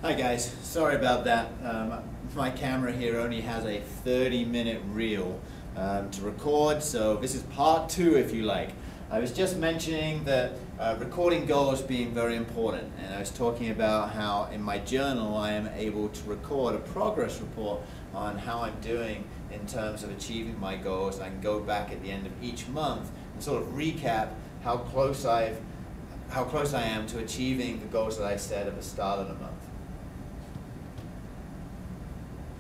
Hi guys, sorry about that. My camera here only has a 30-minute reel to record, so this is part 2 if you like. I was just mentioning that recording goals being very important, and I was talking about how in my journal I am able to record a progress report on how I'm doing in terms of achieving my goals. I can go back at the end of each month and sort of recap how close I am to achieving the goals that I set at the start of the month.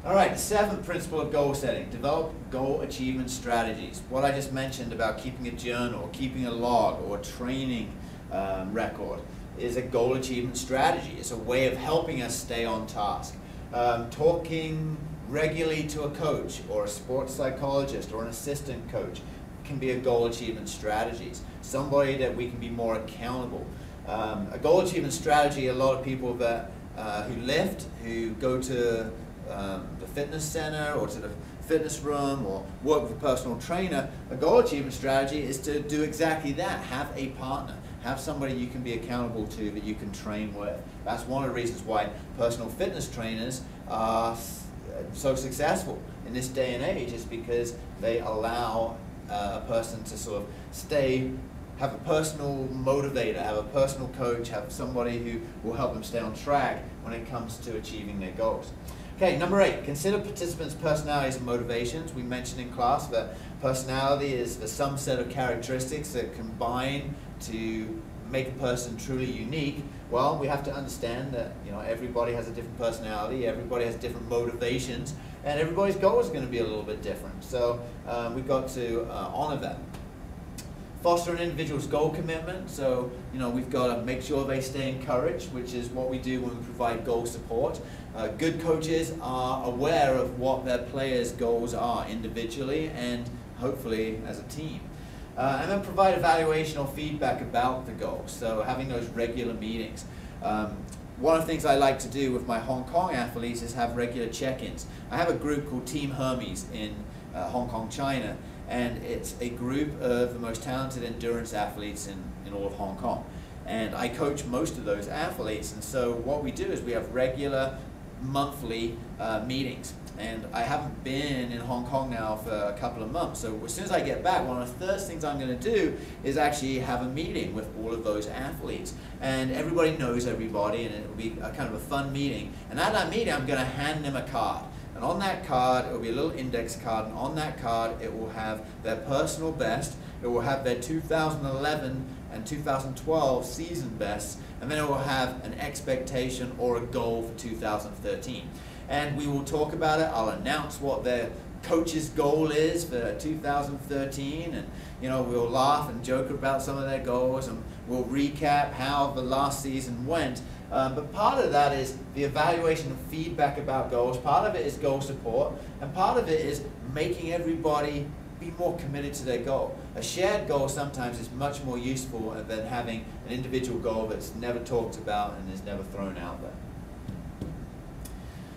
All right, the 7th principle of goal setting, develop goal achievement strategies. What I just mentioned about keeping a journal, keeping a log, or a training record is a goal achievement strategy. It's a way of helping us stay on task. Talking regularly to a coach or a sports psychologist or an assistant coach can be a goal achievement strategy. Somebody that we can be more accountable. A goal achievement strategy, a lot of people that who lift, who go to the fitness center or to the fitness room or work with a personal trainer, a goal achievement strategy is to do exactly that. Have a partner. Have somebody you can be accountable to that you can train with. That's one of the reasons why personal fitness trainers are so successful in this day and age, is because they allow a person to sort of have a personal motivator, have a personal coach, have somebody who will help them stay on track when it comes to achieving their goals. Okay, number 8, consider participants' personalities and motivations. We mentioned in class that personality is the sum set of characteristics that combine to make a person truly unique. Well, we have to understand that everybody has a different personality, everybody has different motivations, and everybody's goal is going to be a little bit different. So we've got to honor that. Foster an individual's goal commitment. So we've got to make sure they stay encouraged, which is what we do when we provide goal support. Good coaches are aware of what their players' goals are individually and hopefully as a team. And then provide evaluation or feedback about the goals. So having those regular meetings. One of the things I like to do with my Hong Kong athletes is have regular check-ins. I have a group called Team Hermes in Hong Kong, China, and it's a group of the most talented endurance athletes in all of Hong Kong. And I coach most of those athletes, and so what we do is we have regular monthly meetings. And I haven't been in Hong Kong now for a couple of months, so as soon as I get back, one of the first things I'm going to do is actually have a meeting with all of those athletes. And everybody knows everybody, and it will be a kind of a fun meeting. And at that meeting, I'm going to hand them a card. And on that card, it will be a little index card, and on that card, it will have their personal best, it will have their 2011 and 2012 season bests, and then it will have an expectation or a goal for 2013. And we will talk about it. I'll announce what their coach's goal is for 2013, and we'll laugh and joke about some of their goals, and we'll recap how the last season went. But part of that is the evaluation and feedback about goals. Part of it is goal support, and part of it is making everybody be more committed to their goal. A shared goal sometimes is much more useful than having an individual goal that's never talked about and is never thrown out there.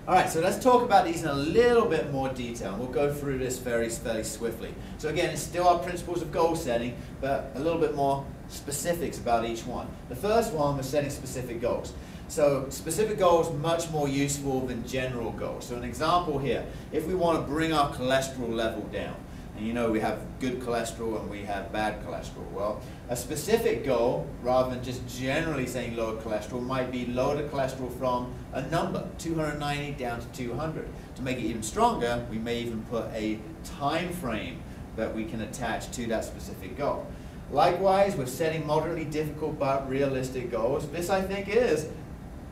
All right, so let's talk about these in a little bit more detail. We'll go through this fairly swiftly. So again, it's still our principles of goal setting, but a little bit more specifics about each one. The first one was setting specific goals. So specific goals much more useful than general goals. So an example here, if we want to bring our cholesterol level down, and we have good cholesterol and we have bad cholesterol. Well, a specific goal, rather than just generally saying lower cholesterol, might be lower the cholesterol from a number, 290 down to 200. To make it even stronger, we may even put a time frame that we can attach to that specific goal. Likewise, with setting moderately difficult but realistic goals, this I think is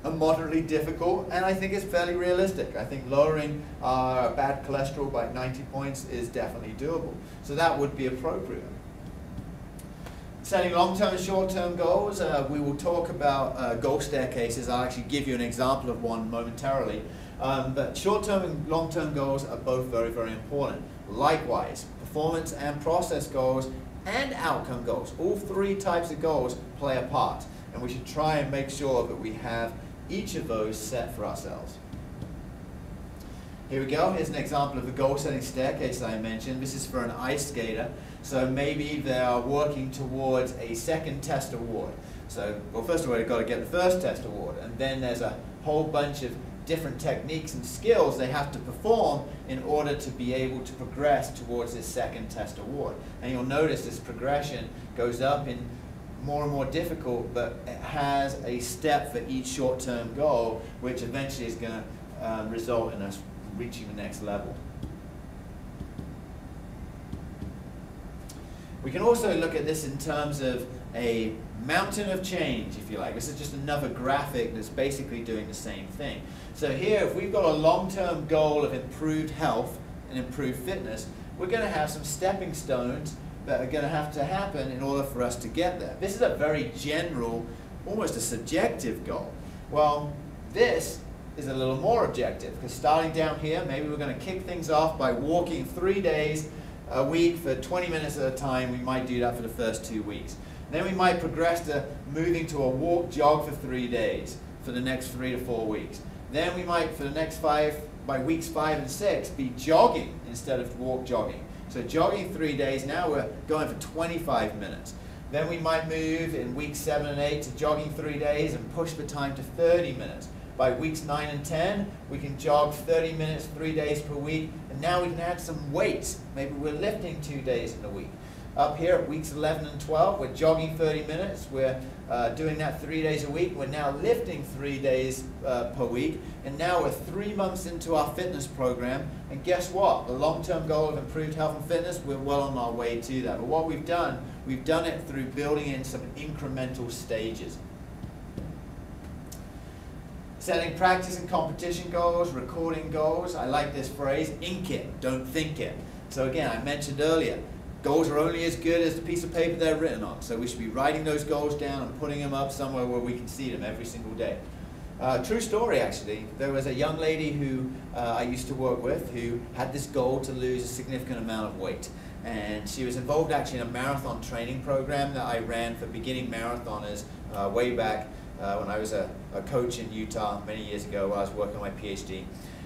a moderately difficult, and I think it's fairly realistic. I think lowering our bad cholesterol by 90 points is definitely doable. So that would be appropriate. Setting long-term and short-term goals, we will talk about goal staircases. I'll actually give you an example of one momentarily. But short-term and long-term goals are both very important. Likewise, performance and process goals and outcome goals. All 3 types of goals play a part, and we should try and make sure that we have each of those set for ourselves. Here we go. Here's an example of the goal-setting staircase that I mentioned. This is for an ice skater. So maybe they are working towards a second test award. So, well, first of all, you've got to get the first test award, and then there's a whole bunch of different techniques and skills they have to perform in order to be able to progress towards this second test award. And you'll notice this progression goes up in more and more difficult, but it has a step for each short-term goal, which eventually is going to result in us reaching the next level. We can also look at this in terms of a mountain of change, if you like. This is just another graphic that's basically doing the same thing. So here, if we've got a long-term goal of improved health and improved fitness, we're going to have some stepping stones that are going to have to happen in order for us to get there. This is a very general, almost a subjective goal. Well, this is a little more objective, because starting down here, maybe we're going to kick things off by walking 3 days a week for 20 minutes at a time. We might do that for the first 2 weeks. Then we might progress to moving to a walk jog for 3 days for the next 3 to 4 weeks. Then we might, for the next by weeks 5 and 6, be jogging instead of walk jogging. So jogging 3 days, now we're going for 25 minutes. Then we might move in weeks 7 and 8 to jogging 3 days and push the time to 30 minutes. By weeks 9 and 10, we can jog 30 minutes 3 days per week, and now we can add some weights. Maybe we're lifting 2 days in a week. Up here at weeks 11 and 12, we're jogging 30 minutes, we're doing that 3 days a week, we're now lifting 3 days per week, and now we're 3 months into our fitness program, and guess what? The long-term goal of improved health and fitness, we're well on our way to that. But what we've done it through building in some incremental stages. Setting practice and competition goals, recording goals. I like this phrase, ink it, don't think it. So again, I mentioned earlier, goals are only as good as the piece of paper they're written on. So we should be writing those goals down and putting them up somewhere where we can see them every single day. True story, actually. There was a young lady who I used to work with who had this goal to lose a significant amount of weight. And she was involved actually in a marathon training program that I ran for beginning marathoners way back when I was a coach in Utah many years ago while I was working on my PhD.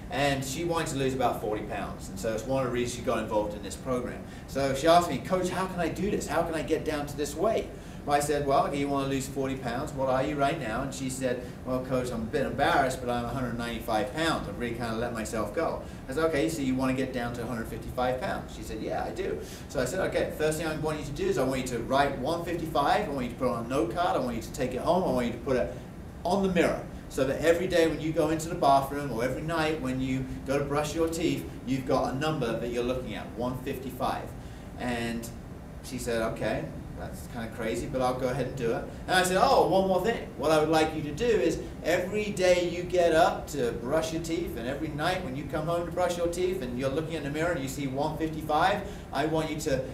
And she wanted to lose about 40 pounds. And so it's one of the reasons she got involved in this program. So she asked me, Coach, how can I do this? How can I get down to this weight? Well, I said, well, okay, you want to lose 40 pounds. What are you right now? And she said, well, Coach, I'm a bit embarrassed, but I'm 195 pounds. I've really kind of let myself go. I said, okay, so you want to get down to 155 pounds? She said, yeah, I do. So I said, okay, first thing I want you to do is I want you to write 155. I want you to put it on a note card. I want you to take it home. I want you to put it on the mirror, so that every day when you go into the bathroom or every night when you go to brush your teeth, you've got a number that you're looking at, 155. And she said, okay, that's kind of crazy, but I'll go ahead and do it. And I said, oh, one more thing. What I would like you to do is every day you get up to brush your teeth, and every night when you come home to brush your teeth and you're looking in the mirror and you see 155, I want you to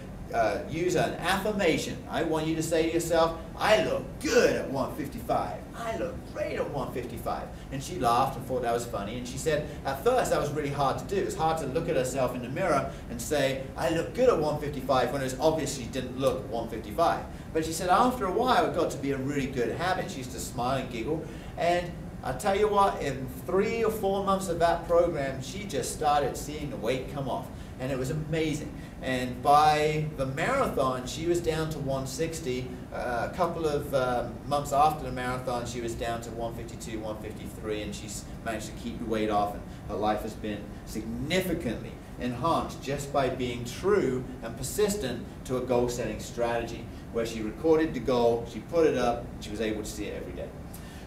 use an affirmation. I want you to say to yourself, I look good at 155. I look great at 155. And she laughed and thought that was funny. And she said, at first that was really hard to do. It was hard to look at herself in the mirror and say, I look good at 155, when it was obvious she didn't look 155. But she said after a while it got to be a really good habit. She used to smile and giggle. And I'll tell you what, in 3 or 4 months of that program, she just started seeing the weight come off. And it was amazing. And by the marathon, she was down to 160. A couple of months after the marathon, she was down to 152, 153, and she's managed to keep the weight off. And her life has been significantly enhanced just by being true and persistent to a goal-setting strategy, where she recorded the goal, she put it up, and she was able to see it every day.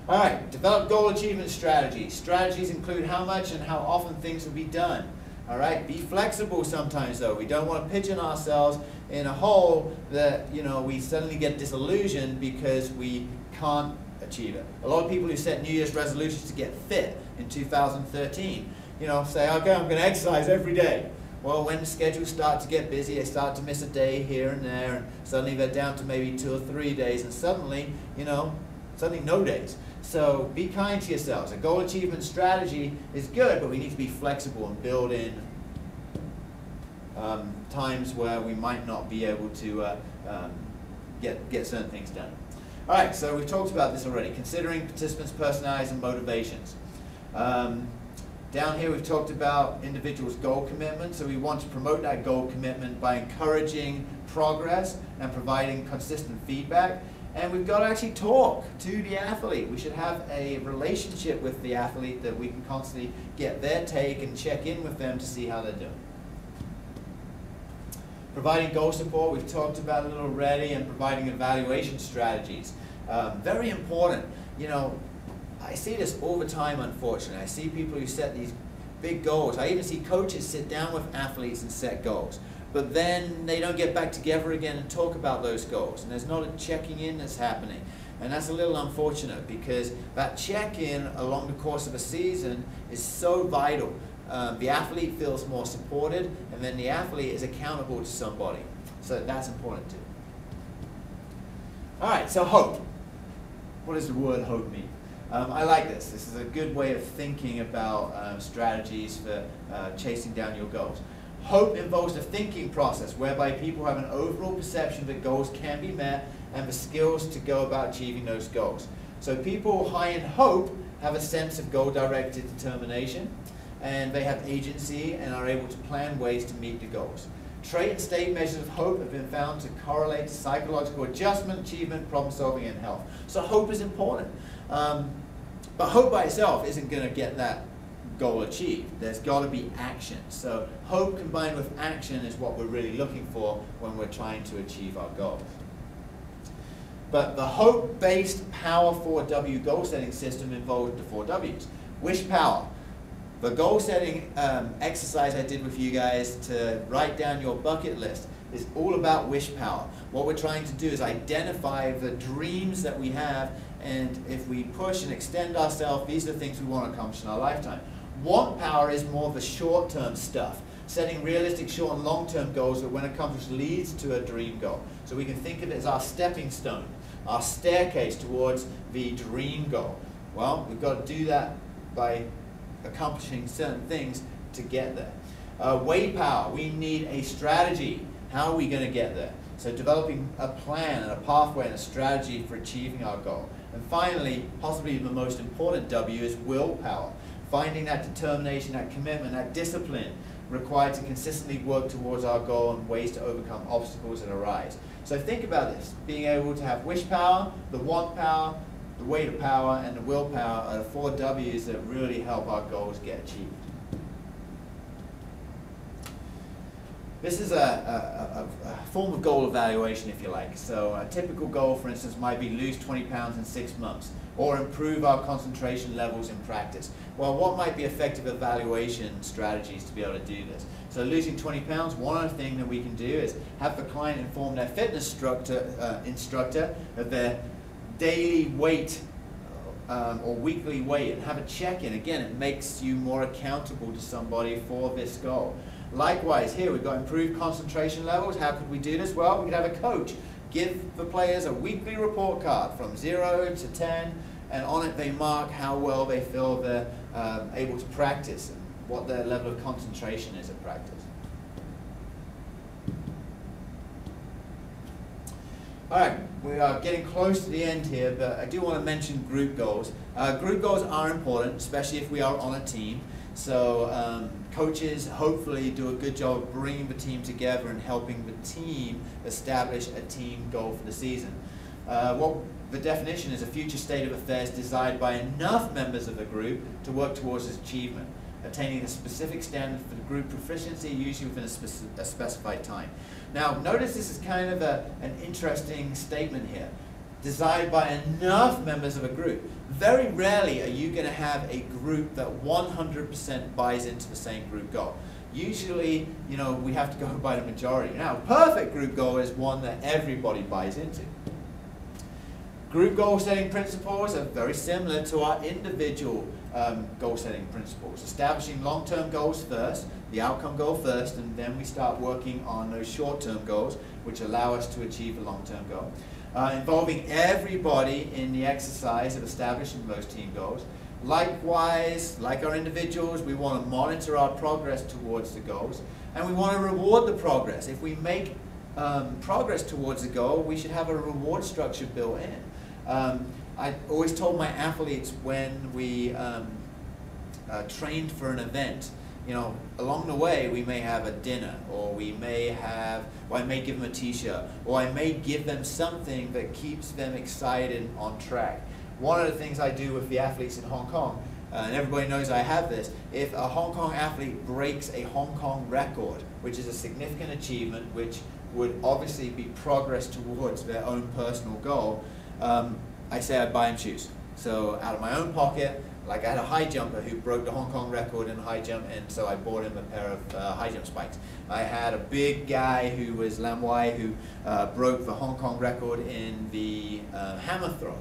All right, develop goal achievement strategies. Strategies include how much and how often things will be done. All right, be flexible sometimes though. We don't want to pigeon ourselves in a hole that, we suddenly get disillusioned because we can't achieve it. A lot of people who set New Year's resolutions to get fit in 2013, say, okay, I'm going to exercise every day. Well, when the schedules start to get busy, they start to miss a day here and there, and suddenly they're down to maybe 2 or 3 days, and suddenly, suddenly no days. So be kind to yourselves. A goal achievement strategy is good, but we need to be flexible and build in times where we might not be able to get certain things done. All right, so we've talked about this already. Considering participants' personalities and motivations. Down here we've talked about individuals' goal commitment. So we want to promote that goal commitment by encouraging progress and providing consistent feedback. And we've got to actually talk to the athlete. We should have a relationship with the athlete that we can constantly get their take and check in with them to see how they're doing. Providing goal support, we've talked about a little already, and providing evaluation strategies. Very important. You know, I see this all the time, unfortunately. I see people who set these big goals. I even see coaches sit down with athletes and set goals. But then they don't get back together again and talk about those goals. And there's not a checking in that's happening. And that's a little unfortunate, because that check-in along the course of a season is so vital. The athlete feels more supported, and then the athlete is accountable to somebody. So that's important too. All right, so hope. What does the word hope mean? I like this. This is a good way of thinking about strategies for chasing down your goals. Hope involves the thinking process whereby people have an overall perception that goals can be met and the skills to go about achieving those goals. So people high in hope have a sense of goal-directed determination, and they have agency and are able to plan ways to meet the goals. Trait and state measures of hope have been found to correlate to psychological adjustment, achievement, problem solving, and health. So hope is important. But hope by itself isn't going to get that goal achieved. There's got to be action. So hope combined with action is what we're really looking for when we're trying to achieve our goals. But the hope-based Power 4W goal setting system involved the 4 Ws. Wish power. The goal setting exercise I did with you guys to write down your bucket list is all about wish power. What we're trying to do is identify the dreams that we have, and if we push and extend ourselves, these are the things we want to accomplish in our lifetime. Want power is more of the short-term stuff, setting realistic short and long-term goals that when accomplished leads to a dream goal. So we can think of it as our stepping stone, our staircase towards the dream goal. Well, we've got to do that by accomplishing certain things to get there. Way power, we need a strategy. How are we going to get there? So developing a plan and a pathway and a strategy for achieving our goal. And finally, possibly the most important W is willpower. Finding that determination, that commitment, that discipline required to consistently work towards our goal and ways to overcome obstacles that arise. So think about this, being able to have wish power, the want power, the way to power, and the willpower are the 4 Ws that really help our goals get achieved. This is a form of goal evaluation, if you like. So a typical goal, for instance, might be lose 20 pounds in 6 months, or improve our concentration levels in practice. Well, what might be effective evaluation strategies to be able to do this? So losing 20 pounds, one other thing that we can do is have the client inform their fitness instructor of their daily weight or weekly weight, and have a check-in. Again, it makes you more accountable to somebody for this goal. Likewise, here we've got improved concentration levels. How could we do this? Well, we could have a coach give the players a weekly report card from 0 to 10, and on it they mark how well they feel they're able to practice and what their level of concentration is at practice. All right, we are getting close to the end here, but I do want to mention group goals. Group goals are important, especially if we are on a team. So coaches hopefully do a good job of bringing the team together and helping the team establish a team goal for the season. What the definition is: a future state of affairs desired by enough members of the group to work towards its achievement, attaining a specific standard for the group proficiency, usually within a specified time. Now, notice this is kind of an interesting statement here. Desired by enough members of a group. Very rarely are you going to have a group that 100% buys into the same group goal. Usually, you know, we have to go by the majority. Now, a perfect group goal is one that everybody buys into. Group goal setting principles are very similar to our individual goal setting principles. Establishing long-term goals first, the outcome goal first, and then we start working on those short-term goals which allow us to achieve a long-term goal. Involving everybody in the exercise of establishing those team goals. Likewise, like our individuals, we want to monitor our progress towards the goals, and we want to reward the progress. If we make progress towards the goal, we should have a reward structure built in. I always told my athletes when we trained for an event, you know, along the way we may have a dinner, or I may give them a t-shirt, or I may give them something that keeps them excited on track. One of the things I do with the athletes in Hong Kong, and everybody knows I have this, if a Hong Kong athlete breaks a Hong Kong record, which is a significant achievement, which would obviously be progress towards their own personal goal, I say I buy them shoes. So out of my own pocket, like I had a high jumper who broke the Hong Kong record in high jump, and so I bought him a pair of high jump spikes. I had a big guy who was Lam Wai who broke the Hong Kong record in the hammer throw.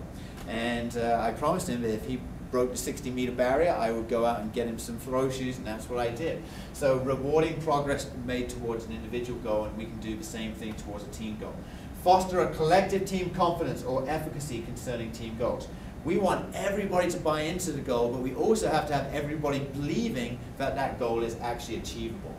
And I promised him that if he broke the 60-meter barrier, I would go out and get him some throw shoes, and that's what I did. So rewarding progress made towards an individual goal, and we can do the same thing towards a team goal. Foster a collective team confidence or efficacy concerning team goals. We want everybody to buy into the goal, but we also have to have everybody believing that that goal is actually achievable.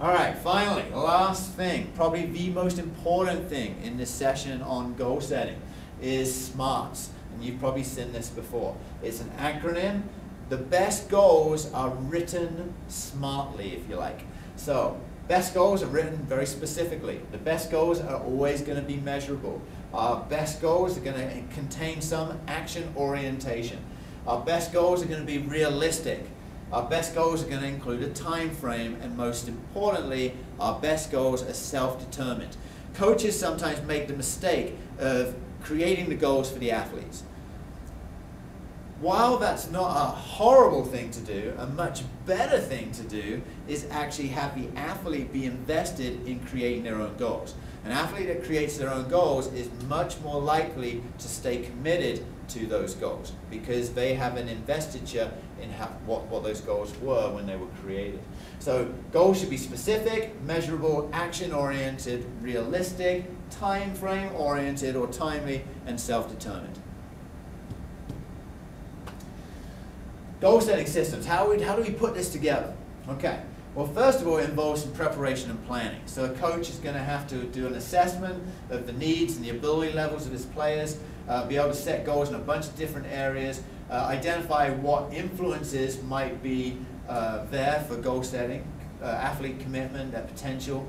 All right, finally, last thing, probably the most important thing in this session on goal setting is SMARTS. And you've probably seen this before. It's an acronym. The best goals are written smartly, if you like. So, best goals are written very specifically. The best goals are always going to be measurable. Our best goals are going to contain some action orientation. Our best goals are going to be realistic. Our best goals are going to include a time frame, and most importantly, our best goals are self-determined. Coaches sometimes make the mistake of creating the goals for the athletes. While that's not a horrible thing to do, a much better thing to do is actually have the athlete be invested in creating their own goals. An athlete that creates their own goals is much more likely to stay committed to those goals because they have an investiture in what those goals were when they were created. So goals should be specific, measurable, action-oriented, realistic, time frame oriented or timely, and self-determined. Goal setting systems, how do we put this together? Okay, well first of all it involves some preparation and planning. So a coach is going to have to do an assessment of the needs and the ability levels of his players, be able to set goals in a bunch of different areas, identify what influences might be there for goal setting, athlete commitment, their potential,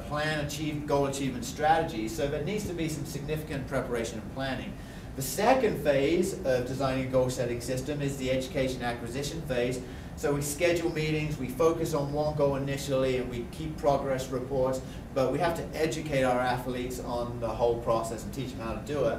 plan goal achievement strategies. So there needs to be some significant preparation and planning. The second phase of designing a goal setting system is the education acquisition phase. So we schedule meetings, we focus on one goal initially, and we keep progress reports, but we have to educate our athletes on the whole process and teach them how to do it.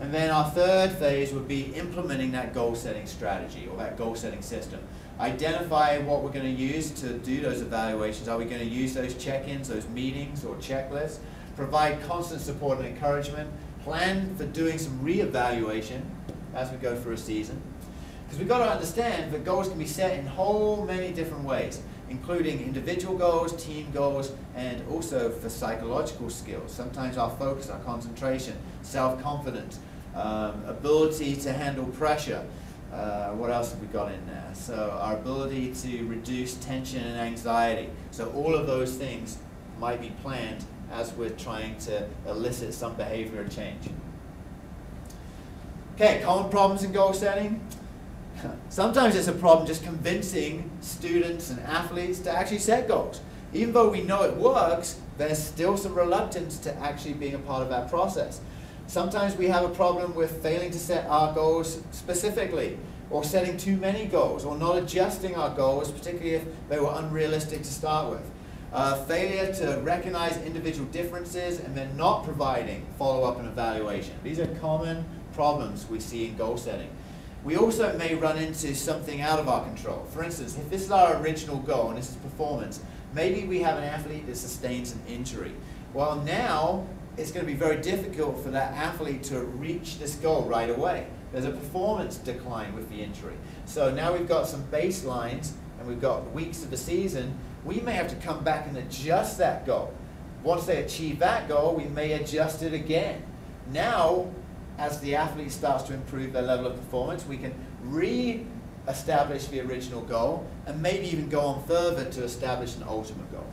And then our third phase would be implementing that goal setting strategy or that goal setting system. Identify what we're going to use to do those evaluations. Are we going to use those check-ins, those meetings or checklists? Provide constant support and encouragement. Plan for doing some re-evaluation as we go through a season. Because we've got to understand that goals can be set in whole many different ways, including individual goals, team goals, and also for psychological skills. Sometimes our focus, our concentration, self-confidence, ability to handle pressure. What else have we got in there? So our ability to reduce tension and anxiety. So all of those things might be planned as we're trying to elicit some behavior change. Okay, common problems in goal setting. Sometimes it's a problem just convincing students and athletes to actually set goals. Even though we know it works, there's still some reluctance to actually being a part of that process. Sometimes we have a problem with failing to set our goals specifically, or setting too many goals, or not adjusting our goals, particularly if they were unrealistic to start with. Failure to recognize individual differences and then not providing follow-up and evaluation. These are common problems we see in goal setting. We also may run into something out of our control. For instance, if this is our original goal and this is performance, maybe we have an athlete that sustains an injury. Well, now it's going to be very difficult for that athlete to reach this goal right away. There's a performance decline with the injury. So now we've got some baselines and we've got weeks of the season. We may have to come back and adjust that goal. Once they achieve that goal, we may adjust it again. Now, as the athlete starts to improve their level of performance, we can re-establish the original goal and maybe even go on further to establish an ultimate goal.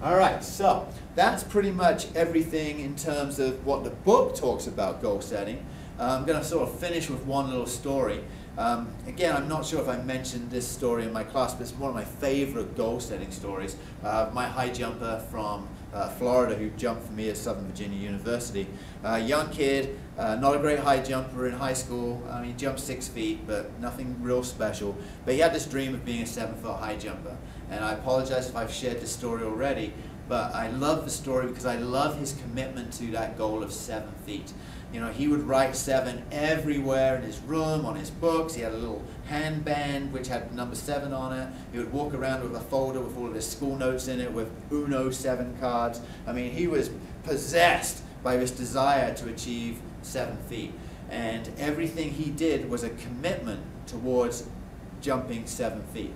All right, so that's pretty much everything in terms of what the book talks about goal setting. I'm going to sort of finish with one little story. Again, I'm not sure if I mentioned this story in my class, but it's one of my favorite goal setting stories. My high jumper from Florida who jumped for me at Southern Virginia University. Young kid, not a great high jumper in high school. He jumped 6 feet, but nothing real special. But he had this dream of being a 7-foot high jumper. And I apologize if I've shared this story already, but I love the story because I love his commitment to that goal of 7 feet. You know, he would write 7 everywhere in his room, on his books. He had a little handband which had number 7 on it. He would walk around with a folder with all of his school notes in it with Uno 7 cards. I mean, he was possessed by this desire to achieve 7 feet. And everything he did was a commitment towards jumping 7 feet.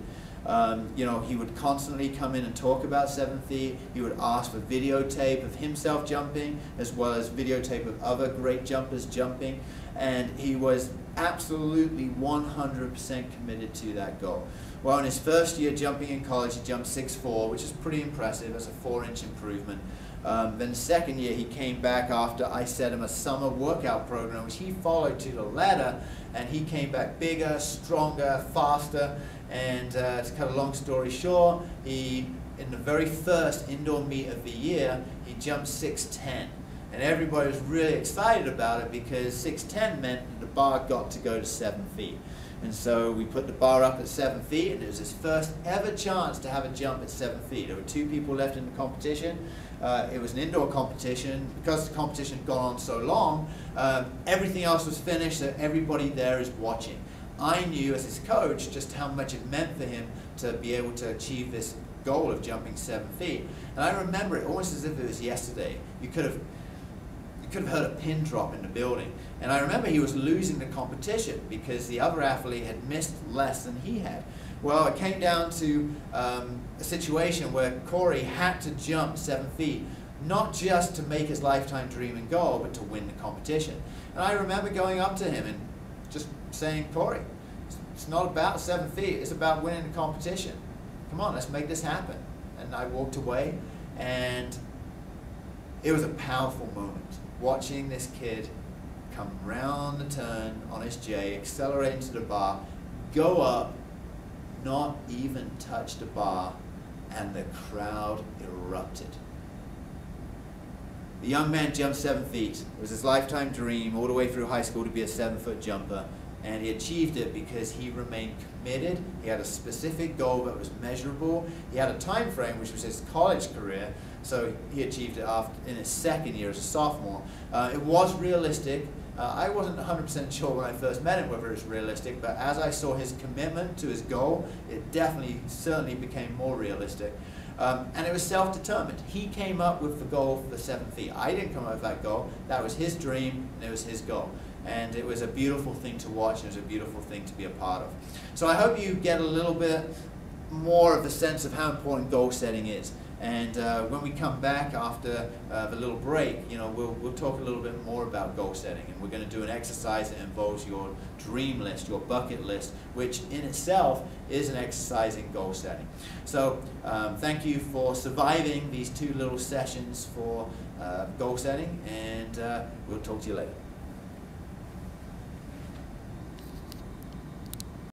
You know, he would constantly come in and talk about 7 feet. He would ask for videotape of himself jumping, as well as videotape of other great jumpers jumping. And he was absolutely 100% committed to that goal. Well, in his first year jumping in college, he jumped 6'4", which is pretty impressive. That's a 4-inch improvement. Then the second year, he came back after I set him a summer workout program, which he followed to the letter, and he came back bigger, stronger, faster. And to cut a long story short, in the very first indoor meet of the year, he jumped 6'10". And everybody was really excited about it because 6'10" meant that the bar got to go to 7 feet. And so we put the bar up at 7 feet, and it was his first ever chance to have a jump at 7 feet. There were 2 people left in the competition. It was an indoor competition. Because the competition had gone on so long, everything else was finished, so everybody there is watching. I knew as his coach just how much it meant for him to be able to achieve this goal of jumping 7 feet. And I remember it almost as if it was yesterday. You could have heard a pin drop in the building. And I remember he was losing the competition because the other athlete had missed less than he had. Well, it came down to a situation where Corey had to jump 7 feet, not just to make his lifetime dream and goal, but to win the competition. And I remember going up to him and just saying, Corey, it's not about 7 feet, it's about winning the competition. Come on, let's make this happen. And I walked away, and it was a powerful moment, watching this kid come round the turn on his J, accelerate into the bar, go up, not even touch the bar, and the crowd erupted. The young man jumped 7 feet. It was his lifetime dream all the way through high school to be a 7-foot jumper. And he achieved it because he remained committed. He had a specific goal that was measurable. He had a time frame, which was his college career. So he achieved it in his second year as a sophomore. It was realistic. I wasn't 100% sure when I first met him whether it was realistic, but as I saw his commitment to his goal, it certainly became more realistic. And it was self-determined. He came up with the goal for 7 feet. I didn't come up with that goal. That was his dream, and it was his goal. And it was a beautiful thing to watch, and it was a beautiful thing to be a part of. So I hope you get a little bit more of a sense of how important goal setting is. And when we come back after the little break, you know, we'll talk a little bit more about goal setting, and we're going to do an exercise that involves your dream list, your bucket list, which in itself is an exercise in goal setting. So thank you for surviving these 2 little sessions for goal setting, and we'll talk to you later.